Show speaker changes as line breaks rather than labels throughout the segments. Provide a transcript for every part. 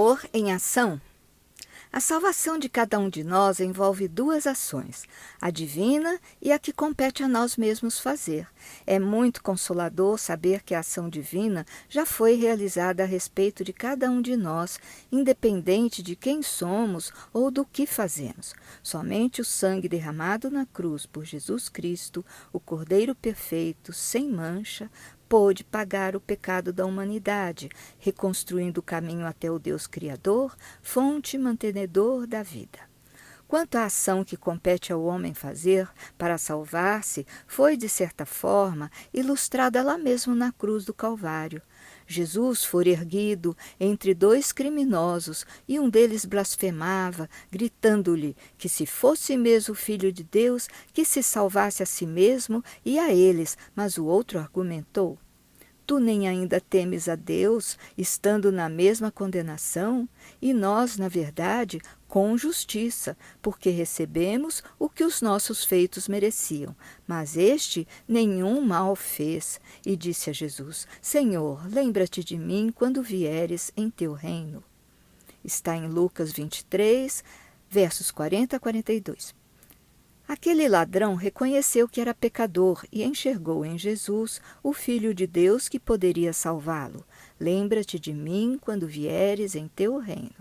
Senhor em ação. A salvação de cada um de nós envolve duas ações, a divina e a que compete a nós mesmos fazer. É muito consolador saber que a ação divina já foi realizada a respeito de cada um de nós, independente de quem somos ou do que fazemos. Somente o sangue derramado na cruz por Jesus Cristo, o Cordeiro perfeito, sem mancha, pôde pagar o pecado da humanidade, reconstruindo o caminho até o Deus Criador, fonte e mantenedor da vida. Quanto à ação que compete ao homem fazer para salvar-se, foi, de certa forma, ilustrada lá mesmo na cruz do Calvário. Jesus fora erguido entre dois criminosos e um deles blasfemava, gritando-lhe que se fosse mesmo o Filho de Deus, que se salvasse a si mesmo e a eles, mas o outro argumentou: Tu nem ainda temes a Deus, estando na mesma condenação? E nós, na verdade, com justiça, porque recebemos o que os nossos feitos mereciam. Mas este nenhum mal fez. E disse a Jesus: Senhor, lembra-te de mim quando vieres em teu reino. Está em Lucas 23, versos 40 a 42. Aquele ladrão reconheceu que era pecador e enxergou em Jesus o Filho de Deus que poderia salvá-lo. Lembra-te de mim quando vieres em teu reino.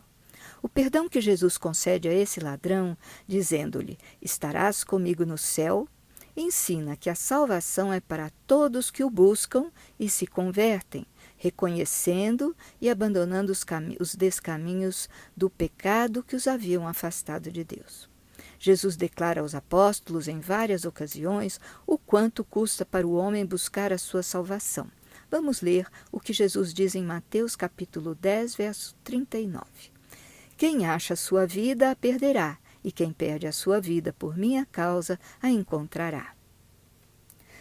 O perdão que Jesus concede a esse ladrão, dizendo-lhe: estarás comigo no céu, ensina que a salvação é para todos que o buscam e se convertem, reconhecendo e abandonando os descaminhos do pecado que os haviam afastado de Deus. Jesus declara aos apóstolos em várias ocasiões o quanto custa para o homem buscar a sua salvação. Vamos ler o que Jesus diz em Mateus capítulo 10, verso 39. Quem acha a sua vida a perderá, e quem perde a sua vida por minha causa a encontrará.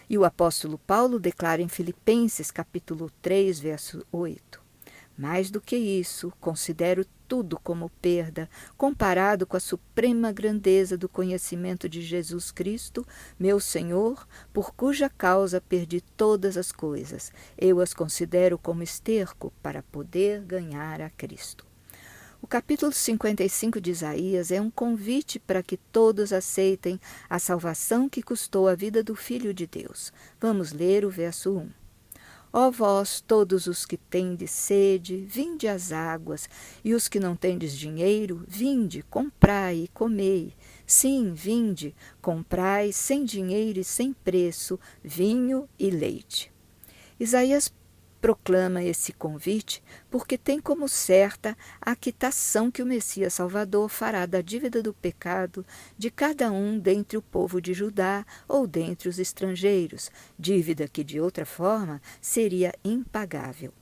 E o apóstolo Paulo declara em Filipenses capítulo 3, verso 8. Mais do que isso, considero tudo como perda, comparado com a suprema grandeza do conhecimento de Jesus Cristo, meu Senhor, por cuja causa perdi todas as coisas. Eu as considero como esterco para poder ganhar a Cristo. O capítulo 55 de Isaías é um convite para que todos aceitem a salvação que custou a vida do Filho de Deus. Vamos ler o verso 1. Ó vós, todos os que tendes sede, vinde às águas, e os que não tendes dinheiro, vinde, comprai e comei. Sim, vinde, comprai sem dinheiro e sem preço, vinho e leite. Isaías proclama esse convite porque tem como certa a quitação que o Messias Salvador fará da dívida do pecado de cada um dentre o povo de Judá ou dentre os estrangeiros, dívida que de outra forma seria impagável.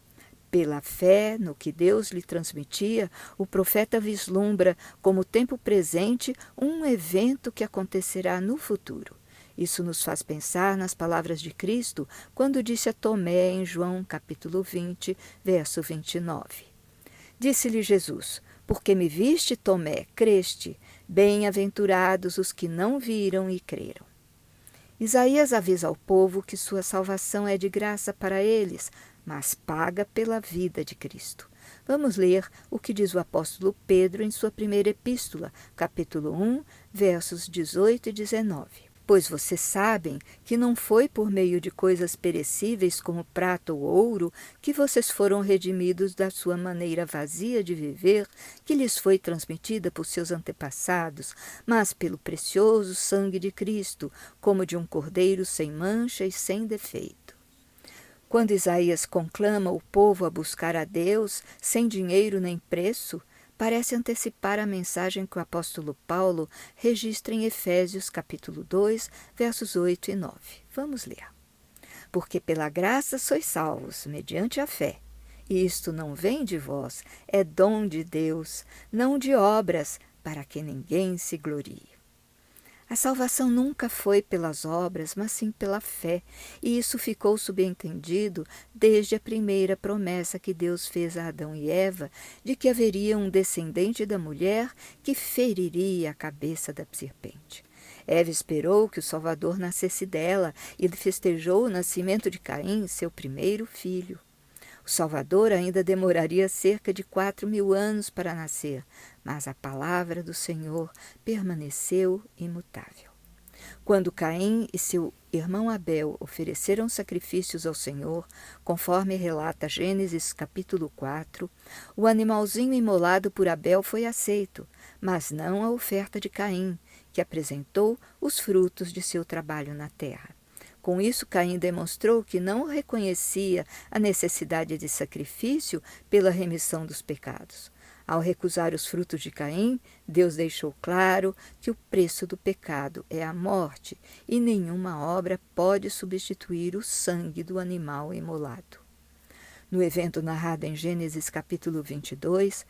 Pela fé no que Deus lhe transmitia, o profeta vislumbra como tempo presente um evento que acontecerá no futuro. Isso nos faz pensar nas palavras de Cristo quando disse a Tomé em João capítulo 20, verso 29. Disse-lhe Jesus: Porque me viste, Tomé, creste, bem-aventurados os que não viram e creram. Isaías avisa ao povo que sua salvação é de graça para eles, mas paga pela vida de Cristo. Vamos ler o que diz o apóstolo Pedro em sua primeira epístola, capítulo 1, versos 18 e 19. Pois vocês sabem que não foi por meio de coisas perecíveis como prata ou ouro que vocês foram redimidos da sua maneira vazia de viver, que lhes foi transmitida por seus antepassados, mas pelo precioso sangue de Cristo, como de um cordeiro sem mancha e sem defeito. Quando Isaías conclama o povo a buscar a Deus, sem dinheiro nem preço, parece antecipar a mensagem que o apóstolo Paulo registra em Efésios capítulo 2, versos 8 e 9. Vamos ler. Porque pela graça sois salvos, mediante a fé. E isto não vem de vós, é dom de Deus, não de obras, para que ninguém se glorie. A salvação nunca foi pelas obras, mas sim pela fé, e isso ficou subentendido desde a primeira promessa que Deus fez a Adão e Eva, de que haveria um descendente da mulher que feriria a cabeça da serpente. Eva esperou que o Salvador nascesse dela e festejou o nascimento de Caim, seu primeiro filho. O Salvador ainda demoraria cerca de 4.000 anos para nascer, mas a palavra do Senhor permaneceu imutável. Quando Caim e seu irmão Abel ofereceram sacrifícios ao Senhor, conforme relata Gênesis capítulo 4, o animalzinho imolado por Abel foi aceito, mas não a oferta de Caim, que apresentou os frutos de seu trabalho na terra. Com isso, Caim demonstrou que não reconhecia a necessidade de sacrifício pela remissão dos pecados. Ao recusar os frutos de Caim, Deus deixou claro que o preço do pecado é a morte e nenhuma obra pode substituir o sangue do animal imolado. No evento narrado em Gênesis capítulo 22,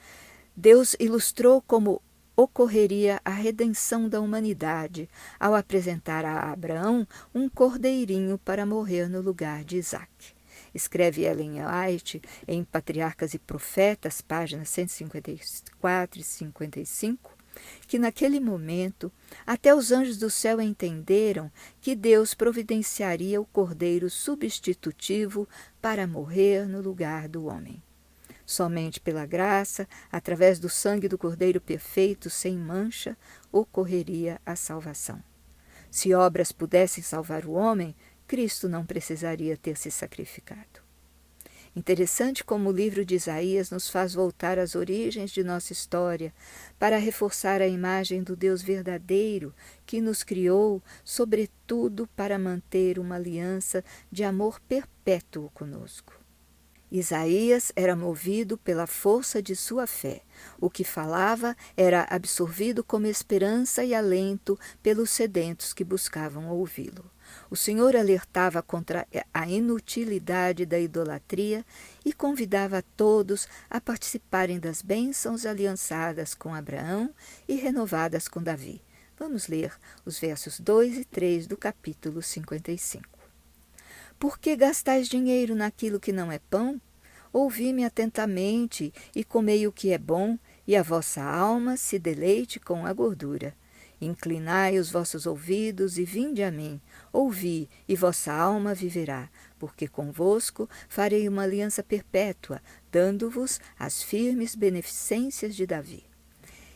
Deus ilustrou como ocorreria a redenção da humanidade ao apresentar a Abraão um cordeirinho para morrer no lugar de Isaque. Escreve Ellen White em Patriarcas e Profetas, páginas 154 e 55, que naquele momento até os anjos do céu entenderam que Deus providenciaria o cordeiro substitutivo para morrer no lugar do homem. Somente pela graça, através do sangue do Cordeiro perfeito, sem mancha, ocorreria a salvação. Se obras pudessem salvar o homem, Cristo não precisaria ter se sacrificado. Interessante como o livro de Isaías nos faz voltar às origens de nossa história para reforçar a imagem do Deus verdadeiro que nos criou, sobretudo para manter uma aliança de amor perpétuo conosco. Isaías era movido pela força de sua fé. O que falava era absorvido como esperança e alento pelos sedentos que buscavam ouvi-lo. O Senhor alertava contra a inutilidade da idolatria e convidava a todos a participarem das bênçãos aliançadas com Abraão e renovadas com Davi. Vamos ler os versos 2 e 3 do capítulo 55. Por que gastais dinheiro naquilo que não é pão? Ouvi-me atentamente e comei o que é bom, e a vossa alma se deleite com a gordura. Inclinai os vossos ouvidos e vinde a mim. Ouvi, e vossa alma viverá, porque convosco farei uma aliança perpétua, dando-vos as firmes beneficências de Davi.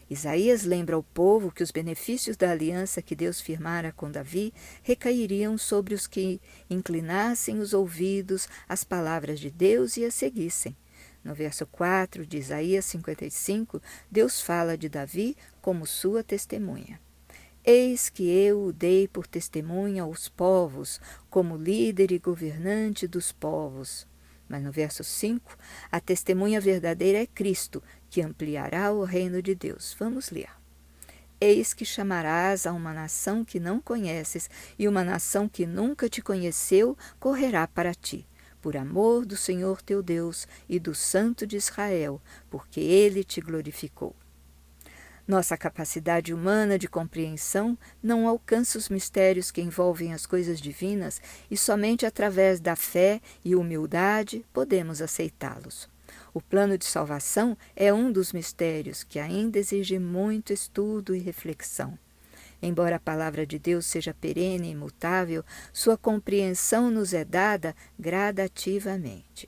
Isaías lembra ao povo que os benefícios da aliança que Deus firmara com Davi recairiam sobre os que inclinassem os ouvidos às palavras de Deus e as seguissem. No verso 4 de Isaías 55, Deus fala de Davi como sua testemunha. Eis que eu o dei por testemunha aos povos, como líder e governante dos povos. Mas no verso 5, a testemunha verdadeira é Cristo, que ampliará o reino de Deus. Vamos ler. Eis que chamarás a uma nação que não conheces, e uma nação que nunca te conheceu correrá para ti, por amor do Senhor teu Deus e do Santo de Israel, porque ele te glorificou. Nossa capacidade humana de compreensão não alcança os mistérios que envolvem as coisas divinas e somente através da fé e humildade podemos aceitá-los. O plano de salvação é um dos mistérios que ainda exige muito estudo e reflexão. Embora a palavra de Deus seja perene e imutável, sua compreensão nos é dada gradativamente.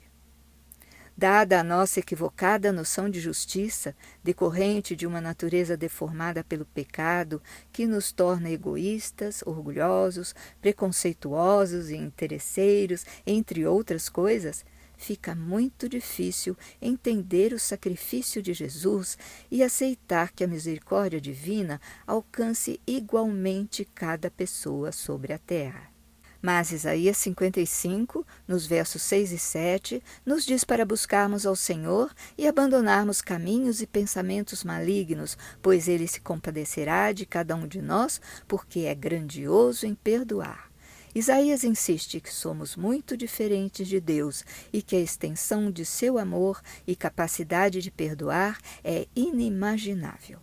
Dada a nossa equivocada noção de justiça, decorrente de uma natureza deformada pelo pecado, que nos torna egoístas, orgulhosos, preconceituosos e interesseiros, entre outras coisas, fica muito difícil entender o sacrifício de Jesus e aceitar que a misericórdia divina alcance igualmente cada pessoa sobre a terra. Mas Isaías 55, nos versos 6 e 7, nos diz para buscarmos ao Senhor e abandonarmos caminhos e pensamentos malignos, pois ele se compadecerá de cada um de nós, porque é grandioso em perdoar. Isaías insiste que somos muito diferentes de Deus e que a extensão de seu amor e capacidade de perdoar é inimaginável.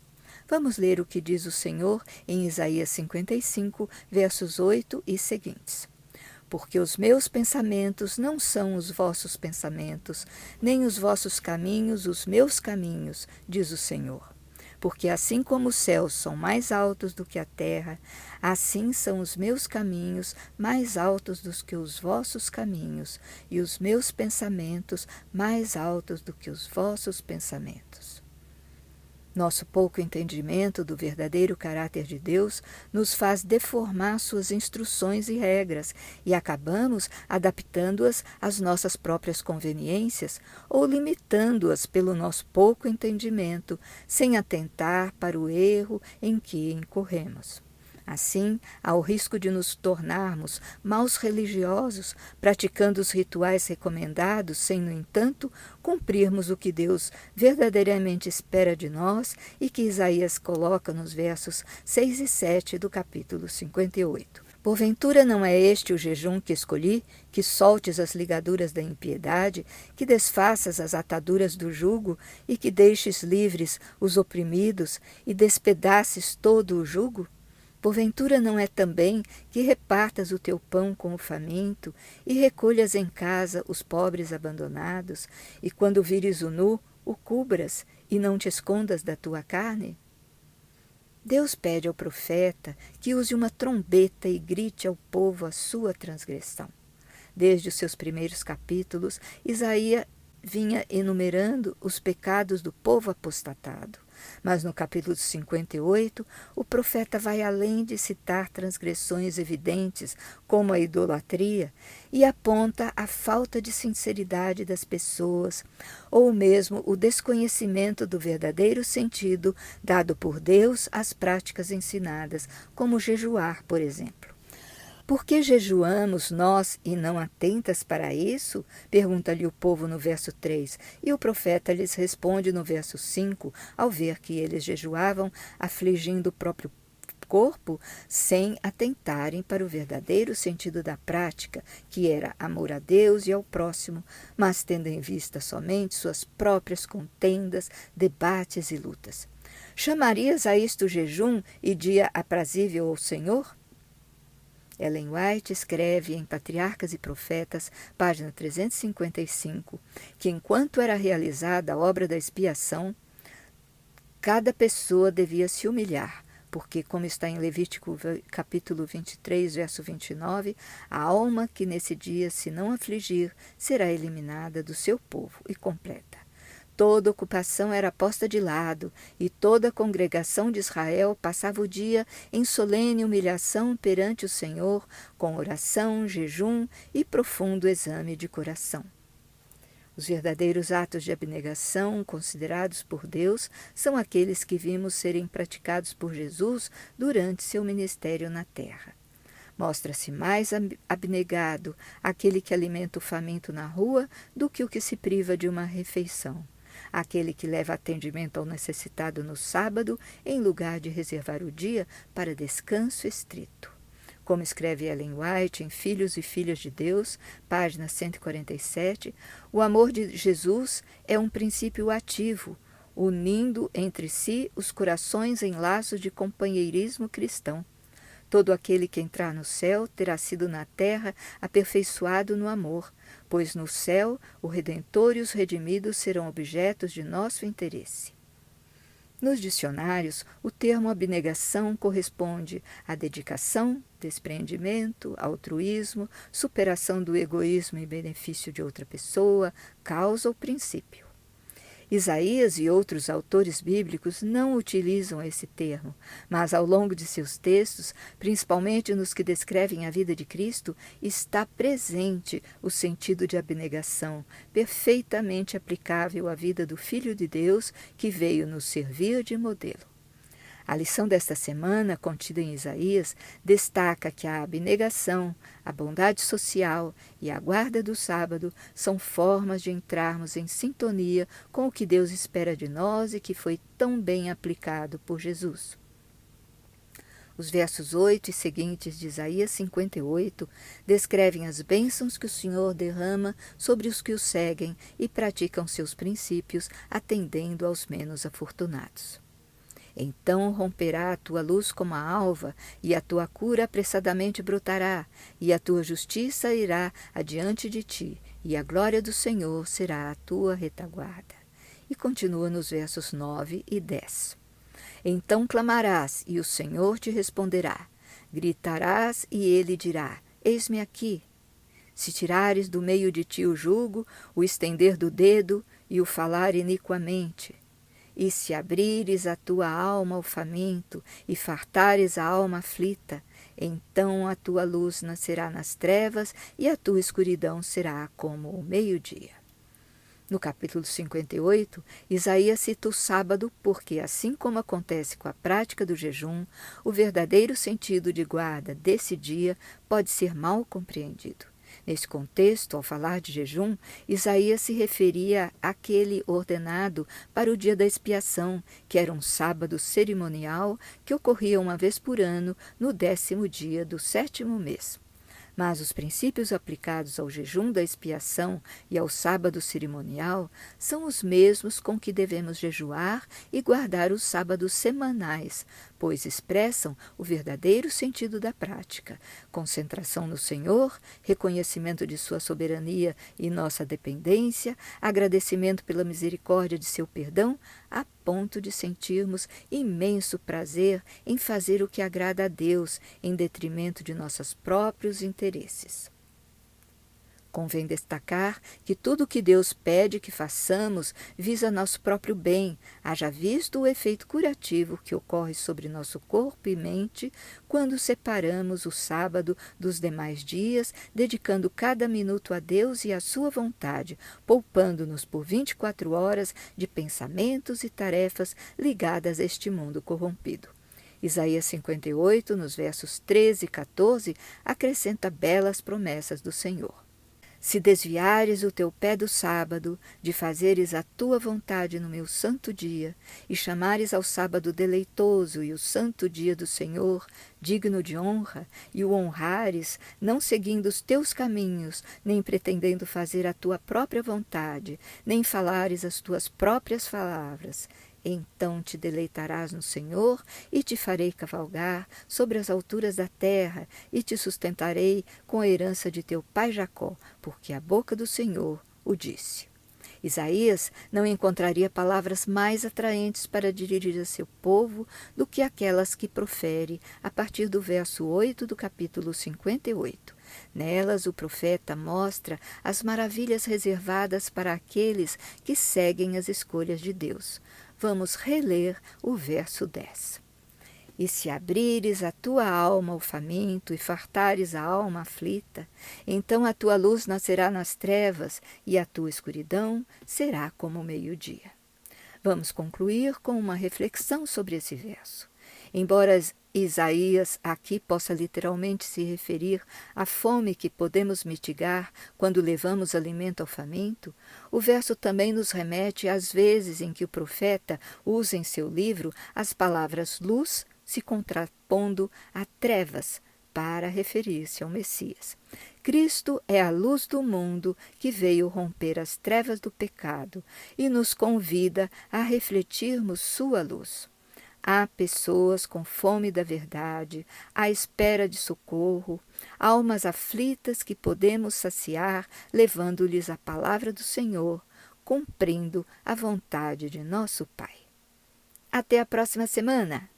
Vamos ler o que diz o Senhor em Isaías 55, versos 8 e seguintes. Porque os meus pensamentos não são os vossos pensamentos, nem os vossos caminhos os meus caminhos, diz o Senhor. porque assim como os céus são mais altos do que a terra, assim são os meus caminhos mais altos do que os vossos caminhos, e os meus pensamentos mais altos do que os vossos pensamentos. Nosso pouco entendimento do verdadeiro caráter de Deus nos faz deformar suas instruções e regras e acabamos adaptando-as às nossas próprias conveniências ou limitando-as pelo nosso pouco entendimento, sem atentar para o erro em que incorremos. Assim, há o risco de nos tornarmos maus religiosos, praticando os rituais recomendados, sem, no entanto, cumprirmos o que Deus verdadeiramente espera de nós e que Isaías coloca nos versos 6 e 7 do capítulo 58. Porventura não é este o jejum que escolhi, que soltes as ligaduras da impiedade, que desfaças as ataduras do jugo e que deixes livres os oprimidos e despedaces todo o jugo? Porventura não é também que repartas o teu pão com o faminto e recolhas em casa os pobres abandonados, e quando vires o nu, o cubras e não te escondas da tua carne? Deus pede ao profeta que use uma trombeta e grite ao povo a sua transgressão. Desde os seus primeiros capítulos, Isaías vinha enumerando os pecados do povo apostatado. Mas no capítulo 58, o profeta vai além de citar transgressões evidentes, como a idolatria, e aponta a falta de sinceridade das pessoas, ou mesmo o desconhecimento do verdadeiro sentido dado por Deus às práticas ensinadas, como jejuar, por exemplo. Por que jejuamos nós e não atentas para isso? Pergunta-lhe o povo no verso 3, e o profeta lhes responde no verso 5, ao ver que eles jejuavam, afligindo o próprio corpo, sem atentarem para o verdadeiro sentido da prática, que era amor a Deus e ao próximo, mas tendo em vista somente suas próprias contendas, debates e lutas. Chamarias a isto jejum e dia aprazível ao Senhor? Ellen White escreve em Patriarcas e Profetas, página 355, que enquanto era realizada a obra da expiação, cada pessoa devia se humilhar, porque, como está em Levítico capítulo 23, verso 29, a alma que nesse dia se não afligir será eliminada do seu povo, e completa. Toda ocupação era posta de lado, e toda a congregação de Israel passava o dia em solene humilhação perante o Senhor, com oração, jejum e profundo exame de coração. Os verdadeiros atos de abnegação considerados por Deus são aqueles que vimos serem praticados por Jesus durante seu ministério na terra. Mostra-se mais abnegado aquele que alimenta o faminto na rua do que o que se priva de uma refeição. Aquele que leva atendimento ao necessitado no sábado, em lugar de reservar o dia para descanso estrito. Como escreve Ellen White em Filhos e Filhas de Deus, página 147, o amor de Jesus é um princípio ativo, unindo entre si os corações em laços de companheirismo cristão. Todo aquele que entrar no céu terá sido na terra aperfeiçoado no amor, pois no céu o Redentor e os redimidos serão objetos de nosso interesse. Nos dicionários, o termo abnegação corresponde à dedicação, despreendimento, altruísmo, superação do egoísmo em benefício de outra pessoa, causa ou princípio. Isaías e outros autores bíblicos não utilizam esse termo, mas ao longo de seus textos, principalmente nos que descrevem a vida de Cristo, está presente o sentido de abnegação, perfeitamente aplicável à vida do Filho de Deus que veio nos servir de modelo. A lição desta semana, contida em Isaías, destaca que a abnegação, a bondade social e a guarda do sábado são formas de entrarmos em sintonia com o que Deus espera de nós e que foi tão bem aplicado por Jesus. Os versos 8 e seguintes de Isaías 58 descrevem as bênçãos que o Senhor derrama sobre os que o seguem e praticam seus princípios, atendendo aos menos afortunados. Então romperá a tua luz como a alva, e a tua cura apressadamente brotará, e a tua justiça irá adiante de ti, e a glória do Senhor será a tua retaguarda. E continua nos versos 9 e 10. Então clamarás, e o Senhor te responderá. Gritarás, e ele dirá: Eis-me aqui. Se tirares do meio de ti o jugo, o estender do dedo e o falar iniquamente, e se abrires a tua alma ao faminto e fartares a alma aflita, então a tua luz nascerá nas trevas e a tua escuridão será como o meio-dia. No capítulo 58, Isaías cita o sábado porque, assim como acontece com a prática do jejum, o verdadeiro sentido de guarda desse dia pode ser mal compreendido. Nesse contexto, ao falar de jejum, Isaías se referia àquele ordenado para o dia da expiação, que era um sábado cerimonial que ocorria uma vez por ano, no 10º dia do 7º mês. Mas os princípios aplicados ao jejum da expiação e ao sábado cerimonial são os mesmos com que devemos jejuar e guardar os sábados semanais, pois expressam o verdadeiro sentido da prática: concentração no Senhor, reconhecimento de sua soberania e nossa dependência, agradecimento pela misericórdia de seu perdão, a ponto de sentirmos imenso prazer em fazer o que agrada a Deus, em detrimento de nossos próprios interesses. Convém destacar que tudo o que Deus pede que façamos visa nosso próprio bem, haja visto o efeito curativo que ocorre sobre nosso corpo e mente quando separamos o sábado dos demais dias, dedicando cada minuto a Deus e à sua vontade, poupando-nos por 24 horas de pensamentos e tarefas ligadas a este mundo corrompido. Isaías 58, nos versos 13 e 14, acrescenta belas promessas do Senhor. Se desviares o teu pé do sábado, de fazeres a tua vontade no meu santo dia, e chamares ao sábado deleitoso e o santo dia do Senhor, digno de honra, e o honrares, não seguindo os teus caminhos, nem pretendendo fazer a tua própria vontade, nem falares as tuas próprias palavras, então te deleitarás no Senhor e te farei cavalgar sobre as alturas da terra e te sustentarei com a herança de teu pai Jacó, porque a boca do Senhor o disse. Isaías não encontraria palavras mais atraentes para dirigir a seu povo do que aquelas que profere a partir do verso 8 do capítulo 58. Nelas, o profeta mostra as maravilhas reservadas para aqueles que seguem as escolhas de Deus. Vamos reler o verso 10. E se abrires a tua alma ao faminto e fartares a alma aflita, então a tua luz nascerá nas trevas e a tua escuridão será como o meio-dia. Vamos concluir com uma reflexão sobre esse verso. Embora Isaías aqui possa literalmente se referir à fome que podemos mitigar quando levamos alimento ao faminto, o verso também nos remete às vezes em que o profeta usa em seu livro as palavras luz se contrapondo a trevas para referir-se ao Messias. Cristo é a luz do mundo que veio romper as trevas do pecado e nos convida a refletirmos sua luz. Há pessoas com fome da verdade, à espera de socorro, almas aflitas que podemos saciar levando-lhes a palavra do Senhor, cumprindo a vontade de nosso Pai. Até a próxima semana!